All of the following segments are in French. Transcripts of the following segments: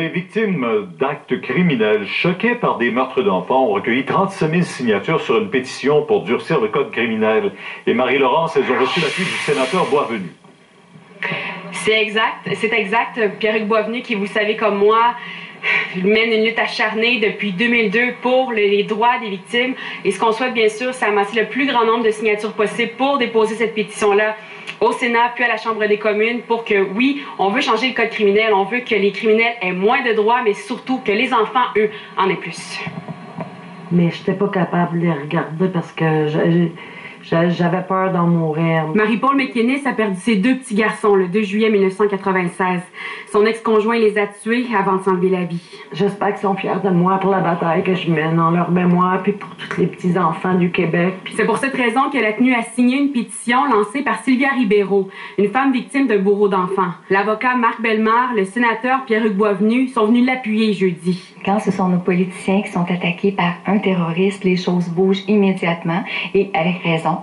Les victimes d'actes criminels choqués par des meurtres d'enfants ont recueilli 37 000 signatures sur une pétition pour durcir le code criminel. Et Marie-Laurence, elles ont reçu l'appui du sénateur Boisvenu. C'est exact. Pierre-Hugues Boisvenu, qui, vous savez comme moi, mène une lutte acharnée depuis 2002 pour les droits des victimes. Et ce qu'on souhaite, bien sûr, c'est amasser le plus grand nombre de signatures possible pour déposer cette pétition-là au Sénat, puis à la Chambre des communes, pour que, oui, on veut changer le code criminel, on veut que les criminels aient moins de droits, mais surtout que les enfants, eux, en aient plus. Mais je n'étais pas capable de les regarder parce que j'avais peur d'en mourir. Marie-Paul McInnes a perdu ses 2 petits garçons le 2 juillet 1996. Son ex-conjoint les a tués avant de s'enlever la vie. J'espère qu'ils sont fiers de moi pour la bataille que je mène en leur mémoire, puis pour tous les petits-enfants du Québec. C'est pour cette raison qu'elle a tenu à signer une pétition lancée par Sylvia Ribeiro, une femme victime de bourreau d'enfants. L'avocat Marc Bellemare, le sénateur Pierre-Hugues Boisvenu sont venus l'appuyer jeudi. Quand ce sont nos politiciens qui sont attaqués par un terroriste, les choses bougent immédiatement et avec raison.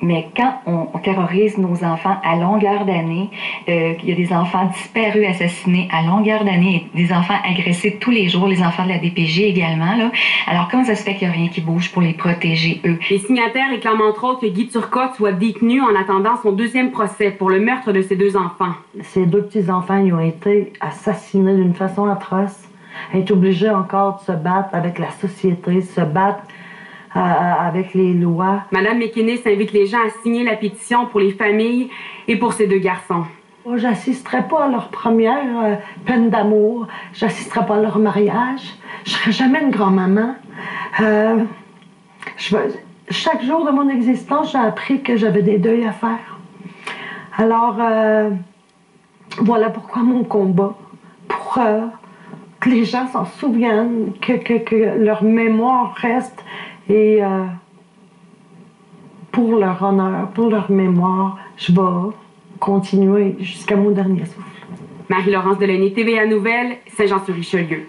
Mais quand on terrorise nos enfants à longueur d'année, il y a des enfants disparus, assassinés à longueur d'année, des enfants agressés tous les jours, les enfants de la DPJ également, là. Alors comment ça se fait qu'il n'y a rien qui bouge pour les protéger, eux? Les signataires réclament entre autres que Guy Turcotte soit détenu en attendant son 2e procès pour le meurtre de ses 2 enfants. Ces 2 petits-enfants, ils ont été assassinés d'une façon atroce. Être obligés encore de se battre avec la société, se battre avec les lois. Madame McInnes invite les gens à signer la pétition pour les familles et pour ces 2 garçons. J'assisterai pas à leur première peine d'amour. J'assisterai pas à leur mariage. Je serai jamais une grand-maman. Chaque jour de mon existence, j'ai appris que j'avais des deuils à faire. Alors, voilà pourquoi mon combat. Pour que les gens s'en souviennent, que leur mémoire reste. Et pour leur honneur, pour leur mémoire, je vais continuer jusqu'à mon dernier souffle. Marie-Laurence Delaunay, TVA Nouvelles, Saint-Jean-sur-Richelieu.